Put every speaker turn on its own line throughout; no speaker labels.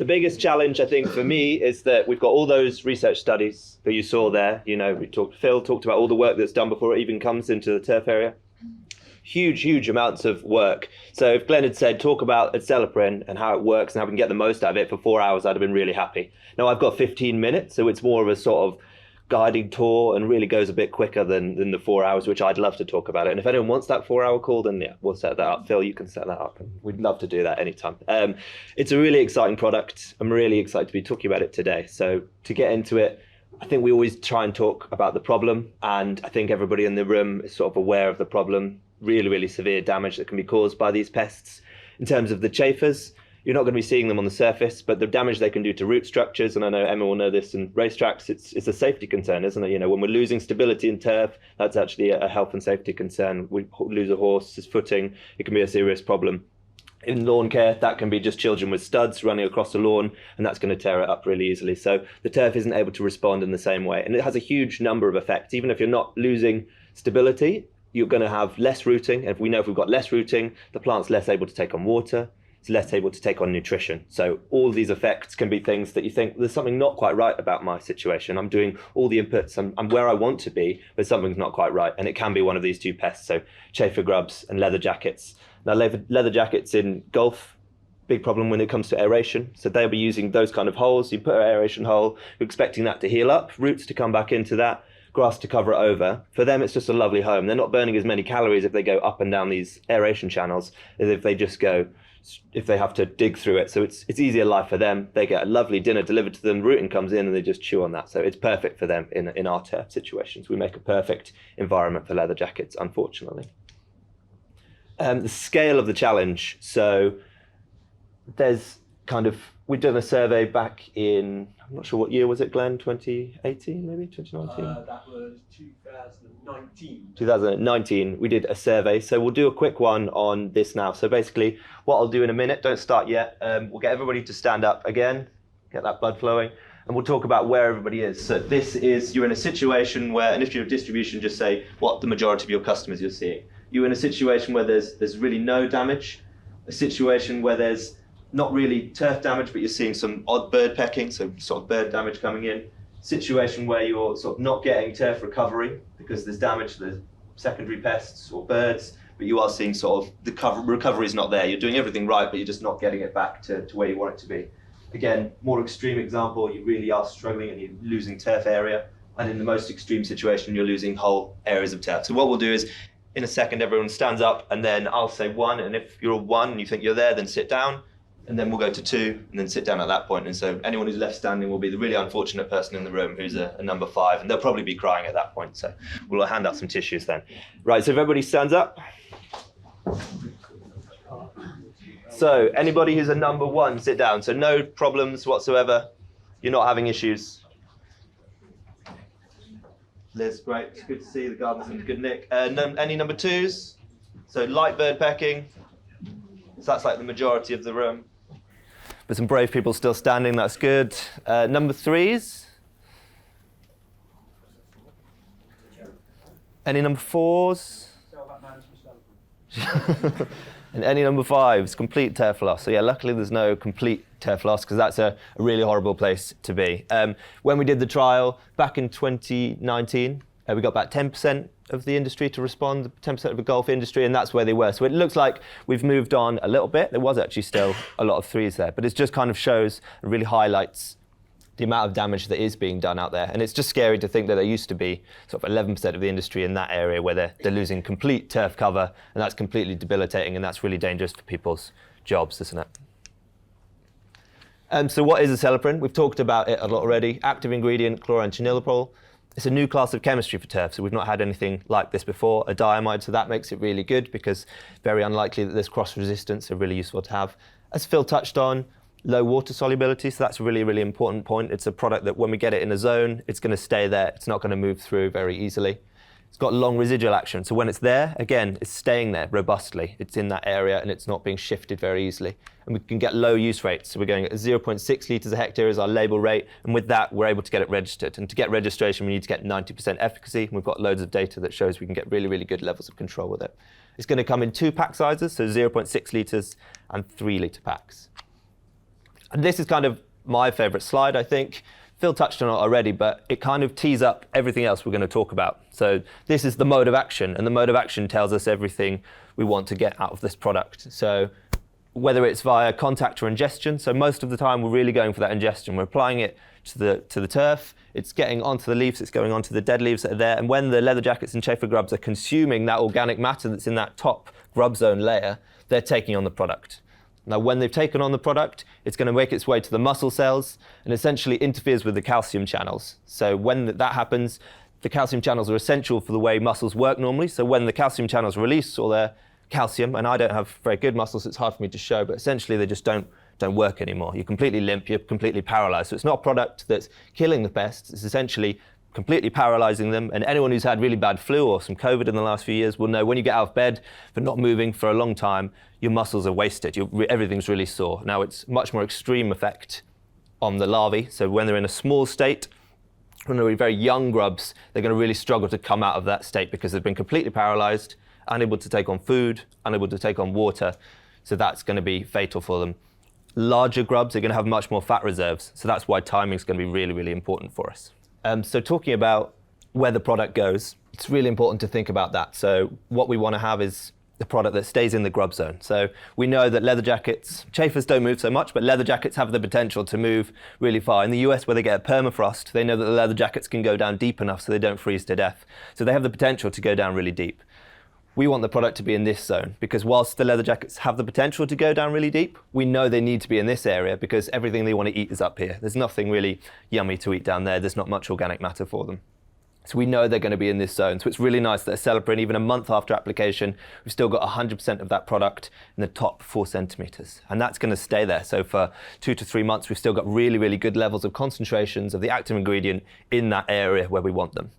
biggest challenge, I think, for me is that we've got all those research studies that you saw there. You know, Phil talked about all the work that's done before it even comes into the turf area. Huge amounts of work. So if Glenn had said, talk about Acelepryn and how it works and how we can get the most out of it for 4 hours, I'd have been really happy. Now I've got 15 minutes, so it's more of a sort of guiding tour and really goes a bit quicker than the 4 hours, which I'd love to talk about it. And if anyone wants that 4 hour call, then yeah, we'll set that up. Phil, you can set that up, and we'd love to do that anytime. It's a really exciting product. I'm really excited to be talking about it today. So to get into it, I think we always try and talk about the problem, and I think everybody in the room is sort of aware of the problem. Really severe damage that can be caused by these pests. In terms of the chafers, you're not going to be seeing them on the surface, but the damage they can do to root structures, and I know Emma will know this in racetracks, it's a safety concern, isn't it? You know, when we're losing stability in turf, that's actually a health and safety concern. We lose a horse's footing, it can be a serious problem. In lawn care, that can be just children with studs running across the lawn, and that's going to tear it up really easily. So the turf isn't able to respond in the same way, and it has a huge number of effects. Even if you're not losing stability, you're going to have less rooting. And if we know if we've got less rooting, the plant's less able to take on water, it's less able to take on nutrition. So all these effects can be things that you think, there's something not quite right about my situation. I'm doing all the inputs, I'm where I want to be, but something's not quite right. And it can be one of these two pests, so chafer grubs and leather jackets. Now leather jackets in golf, big problem when it comes to aeration. So they'll be using those kind of holes. You put an aeration hole, you're expecting that to heal up, roots to come back into that, grass to cover it over. For them, it's just a lovely home. They're not burning as many calories if they go up and down these aeration channels as if they just go, if they have to dig through it. So it's easier life for them. They get a lovely dinner delivered to them, rooting comes in and they just chew on that. So it's perfect for them in our turf situations. We make a perfect environment for leather jackets, unfortunately. The scale of the challenge. So there's we've done a survey back in, I'm not sure what year was it, Glenn, 2018 maybe, 2019?
That was 2019.
2019, we did a survey. So we'll do a quick one on this now. So basically, what I'll do in a minute, don't start yet, we'll get everybody to stand up again, get that blood flowing, and we'll talk about where everybody is. So this is, you're in a situation where, and if you're a distribution, just say what the majority of your customers you're seeing. You're in a situation where there's really no damage, a situation where there's not really turf damage, but you're seeing some odd bird pecking, so sort of bird damage coming in. Situation where you're sort of not getting turf recovery because there's damage to the secondary pests or birds, but you are seeing sort of the recovery is not there. You're doing everything right, but you're just not getting it back to where you want it to be. Again, more extreme example, you really are struggling and you're losing turf area. And in the most extreme situation, you're losing whole areas of turf. So what we'll do is, in a second, everyone stands up and then I'll say 1. And if you're a 1 and you think you're there, then sit down. And then we'll go to 2 and then sit down at that point. And so anyone who's left standing will be the really unfortunate person in the room who's a number 5, and they'll probably be crying at that point. So we'll hand out some tissues then. Right, so if everybody stands up. So anybody who's a number 1, sit down. So no problems whatsoever. You're not having issues. Liz, great, it's good to see. The garden's in good nick. Any number 2s? So light bird pecking. So that's like the majority of the room. But some brave people still standing, that's good. Number 3s? Any number 4s? And any number 5s? Complete turf loss. So yeah, luckily there's no complete turf loss because that's a really horrible place to be. When we did the trial back in 2019, we got about 10% of the industry to respond, 10% of the golf industry, and that's where they were. So it looks like we've moved on a little bit. There was actually still a lot of 3s there, but it just kind of shows and really highlights the amount of damage that is being done out there. And it's just scary to think that there used to be sort of 11% of the industry in that area where they're losing complete turf cover, and that's completely debilitating, and that's really dangerous for people's jobs, isn't it? So what is Acelepryn? We've talked about it a lot already. Active ingredient, chlorantraniliprole. It's a new class of chemistry for turf, so we've not had anything like this before, a diamide, so that makes it really good because very unlikely that there's cross-resistance, so really useful to have. As Phil touched on, low water solubility, so that's a really, really important point. It's a product that when we get it in a zone, it's going to stay there. It's not going to move through very easily. It's got long residual action, so when it's there, again, it's staying there robustly. It's in that area and it's not being shifted very easily. And we can get low use rates, so we're going at 0.6 litres a hectare is our label rate, and with that, we're able to get it registered. And to get registration, we need to get 90% efficacy, and we've got loads of data that shows we can get really, really good levels of control with it. It's going to come in 2 pack sizes, so 0.6 litres and 3 litre packs. And this is kind of my favorite slide, I think. Phil touched on it already, but it kind of tees up everything else we're going to talk about. So this is the mode of action, and the mode of action tells us everything we want to get out of this product. So whether it's via contact or ingestion, so most of the time we're really going for that ingestion. We're applying it to the turf, it's getting onto the leaves, it's going onto the dead leaves that are there, and when the leather jackets and chafer grubs are consuming that organic matter that's in that top grub zone layer, they're taking on the product. Now, when they've taken on the product, it's going to make its way to the muscle cells and essentially interferes with the calcium channels. So when that happens, the calcium channels are essential for the way muscles work normally. So when the calcium channels release all their calcium, and I don't have very good muscles, so it's hard for me to show, but essentially they just don't work anymore. You're completely limp, you're completely paralyzed. So it's not a product that's killing the pests, it's essentially completely paralyzing them. And anyone who's had really bad flu or some COVID in the last few years will know when you get out of bed for not moving for a long time, your muscles are wasted. Everything's really sore. Now, it's much more extreme effect on the larvae. So when they're in a small state, when they're very young grubs, they're going to really struggle to come out of that state because they've been completely paralyzed, unable to take on food, unable to take on water. So that's going to be fatal for them. Larger grubs are going to have much more fat reserves. So that's why timing is going to be really, really important for us. So talking about where the product goes, it's really important to think about that. So what we want to have is the product that stays in the grub zone. So we know that leather jackets, chafers don't move so much, but leather jackets have the potential to move really far. In the US, where they get a permafrost, they know that the leather jackets can go down deep enough so they don't freeze to death. So they have the potential to go down really deep. We want the product to be in this zone because whilst the leather jackets have the potential to go down really deep, we know they need to be in this area because everything they want to eat is up here. There's nothing really yummy to eat down there. There's not much organic matter for them. So we know they're going to be in this zone. So it's really nice that Acelepryn, even a month after application, we've still got 100% of that product in the top 4 centimeters. And that's going to stay there. So for 2 to 3 months, we've still got really, really good levels of concentrations of the active ingredient in that area where we want them.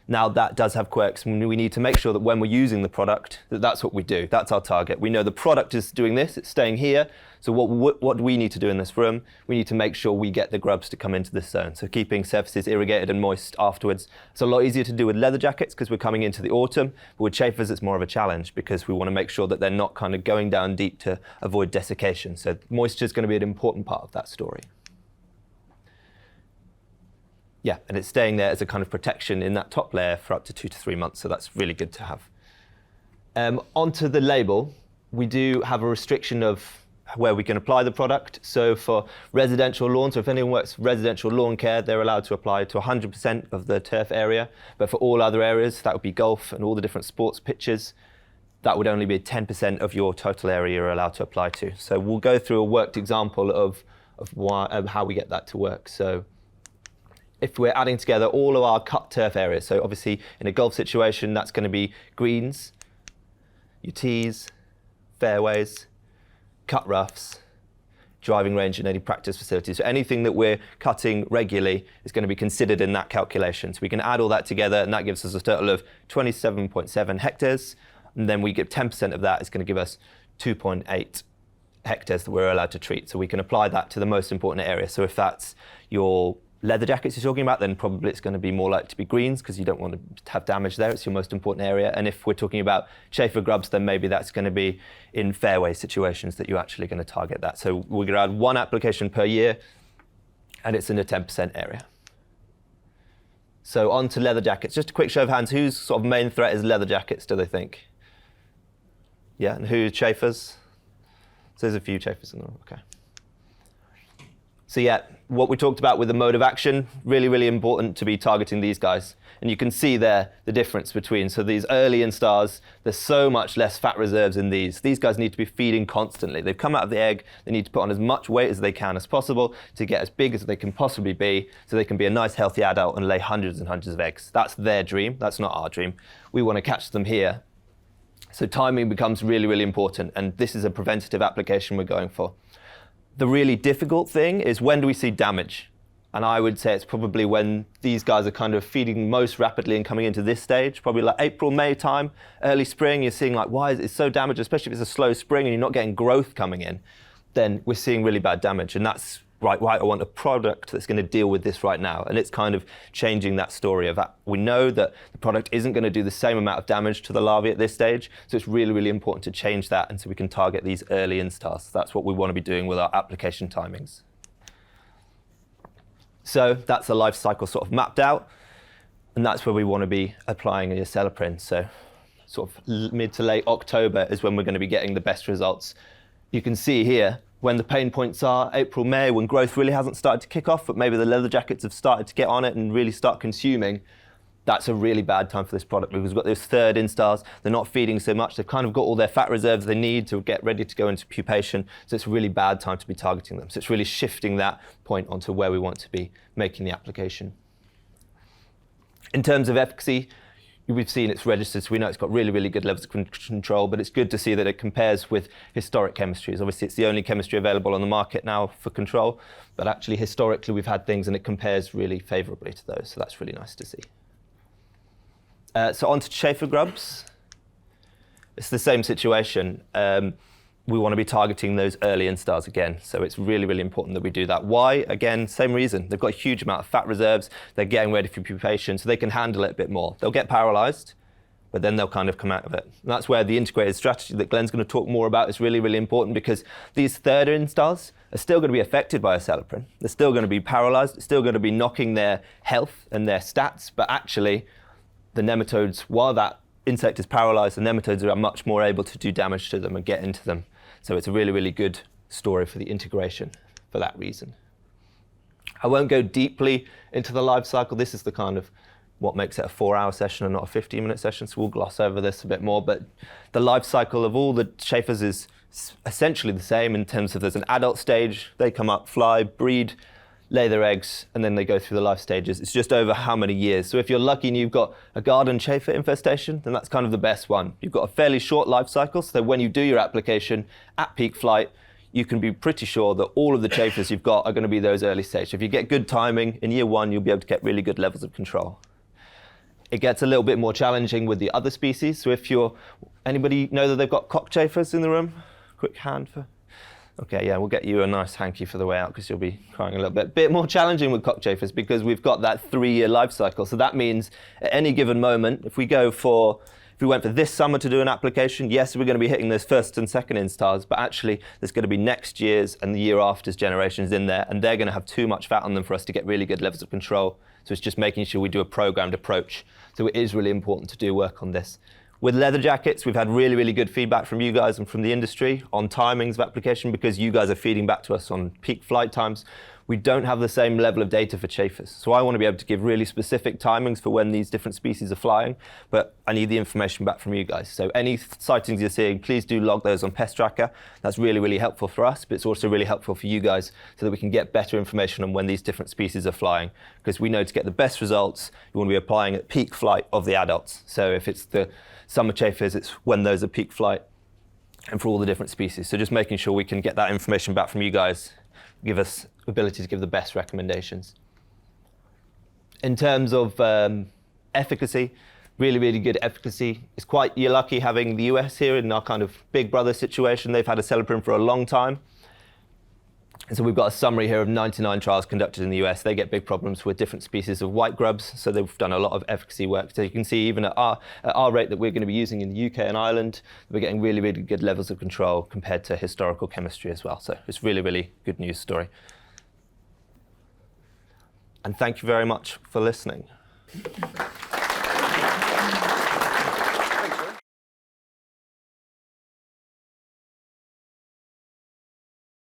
Now, that does have quirks, and we need to make sure that when we're using the product, that's what we do. That's our target. We know the product is doing this, it's staying here. So what do we need to do in this room? We need to make sure we get the grubs to come into this zone. So keeping surfaces irrigated and moist afterwards. It's a lot easier to do with leather jackets because we're coming into the autumn, but with chafers it's more of a challenge because we want to make sure that they're not kind of going down deep to avoid desiccation. So moisture is going to be an important part of that story. Yeah, and it's staying there as a kind of protection in that top layer for up to 2 to 3 months, so that's really good to have. Onto the label, we do have a restriction of where we can apply the product. So for residential lawn, so if anyone works residential lawn care, they're allowed to apply to 100% of the turf area. But for all other areas, that would be golf and all the different sports pitches, that would only be 10% of your total area you're allowed to apply to. So we'll go through a worked example of how we get that to work. So if we're adding together all of our cut turf areas, so obviously in a golf situation, that's going to be greens, your tees, fairways, cut roughs, driving range and any practice facilities. So anything that we're cutting regularly is going to be considered in that calculation. So we can add all that together, and that gives us a total of 27.7 hectares. And then we get 10% of that is going to give us 2.8 hectares that we're allowed to treat. So we can apply that to the most important area. So if that's your leather jackets you're talking about, then probably it's going to be more likely to be greens because you don't want to have damage there. It's your most important area. And if we're talking about chafer grubs, then maybe that's going to be in fairway situations that you're actually going to target that. So we're going to add 1 application per year, and it's in a 10% area. So on to leather jackets. Just a quick show of hands, whose sort of main threat is leather jackets, do they think? Yeah, and who chafers? So there's a few chafers in the room, okay. So yeah, what we talked about with the mode of action, really, really important to be targeting these guys. And you can see there the difference between, so these early instars, there's so much less fat reserves in these. These guys need to be feeding constantly. They've come out of the egg, they need to put on as much weight as they can as possible to get as big as they can possibly be so they can be a nice healthy adult and lay hundreds and hundreds of eggs. That's their dream, that's not our dream. We want to catch them here. So timing becomes really, really important, and this is a preventative application we're going for. The really difficult thing is when do we see damage? And I would say it's probably when these guys are kind of feeding most rapidly and coming into this stage, probably like April, May time, early spring, you're seeing like, why is it so damaged, especially if it's a slow spring and you're not getting growth coming in, then we're seeing really bad damage. And that's right, I want a product that's going to deal with this right now. And it's kind of changing that story of that. We know that the product isn't going to do the same amount of damage to the larvae at this stage. So it's really, really important to change that. And so we can target these early instars. That's what we want to be doing with our application timings. So that's the life cycle sort of mapped out, and that's where we want to be applying the Acelepryn. So sort of mid to late October is when we're going to be getting the best results. You can see here when the pain points are April, May, when growth really hasn't started to kick off, but maybe the Leatherjackets have started to get on it and really start consuming. That's a really bad time for this product because we've got those third instars. They're not feeding so much. They've kind of got all their fat reserves they need to get ready to go into pupation. So it's a really bad time to be targeting them. So it's really shifting that point onto where we want to be making the application. In terms of efficacy, we've seen it's registered, so we know it's got really, really good levels of control, but it's good to see that it compares with historic chemistries. Obviously, it's the only chemistry available on the market now for control, but actually, historically, we've had things and it compares really favourably to those, so that's really nice to see. So on to chafer grubs. It's the same situation. We want to be targeting those early instars again. So it's really, really important that we do that. Why? Again, same reason. They've got a huge amount of fat reserves. They're getting ready for pupation, so they can handle it a bit more. They'll get paralyzed, but then they'll kind of come out of it. And that's where the integrated strategy that Glenn's going to talk more about is really, really important, because these third instars are still going to be affected by Acelepryn. They're still going to be paralyzed. It's still going to be knocking their health and their stats, but actually the nematodes, while that insect is paralyzed, the nematodes are much more able to do damage to them and get into them. So it's a really, really good story for the integration for that reason. I won't go deeply into the life cycle. This is the kind of what makes it a 4-hour session and not a 15-minute session, so we'll gloss over this a bit more. But the life cycle of all the chafers is essentially the same in terms of there's an adult stage, they come up, fly, breed, lay their eggs, and then they go through the life stages. It's just over how many years. So if you're lucky and you've got a garden chafer infestation, then that's kind of the best one. You've got a fairly short life cycle, so when you do your application at peak flight, you can be pretty sure that all of the chafers you've got are going to be those early stage. So if you get good timing, in year 1, you'll be able to get really good levels of control. It gets a little bit more challenging with the other species. So if anybody know that they've got cockchafers in the room? Quick hand for... Okay, yeah, we'll get you a nice hanky for the way out because you'll be crying a little bit. Bit more challenging with cockchafers because we've got that 3-year life cycle. So that means at any given moment, if we went for this summer to do an application, yes, we're going to be hitting those first and second instars, but actually there's going to be next year's and the year after's generations in there, and they're going to have too much fat on them for us to get really good levels of control. So it's just making sure we do a programmed approach. So it is really important to do work on this. With Leatherjackets, we've had really, really good feedback from you guys and from the industry on timings of application because you guys are feeding back to us on peak flight times. We don't have the same level of data for chafers. So I want to be able to give really specific timings for when these different species are flying, but I need the information back from you guys. So any sightings you're seeing, please do log those on Pest Tracker. That's really, really helpful for us, but it's also really helpful for you guys so that we can get better information on when these different species are flying. Because we know to get the best results, you want to be applying at peak flight of the adults. So if it's the summer chafers, it's when those are peak flight, and for all the different species. So just making sure we can get that information back from you guys, give us ability to give the best recommendations. In terms of efficacy, really, really good efficacy. You're lucky having the US here in our kind of big brother situation. They've had Acelepryn for a long time. And so we've got a summary here of 99 trials conducted in the US. They get big problems with different species of white grubs, so they've done a lot of efficacy work. So you can see even at our rate that we're going to be using in the UK and Ireland, we're getting really, really good levels of control compared to historical chemistry as well. So it's really, really good news story. And thank you very much for listening.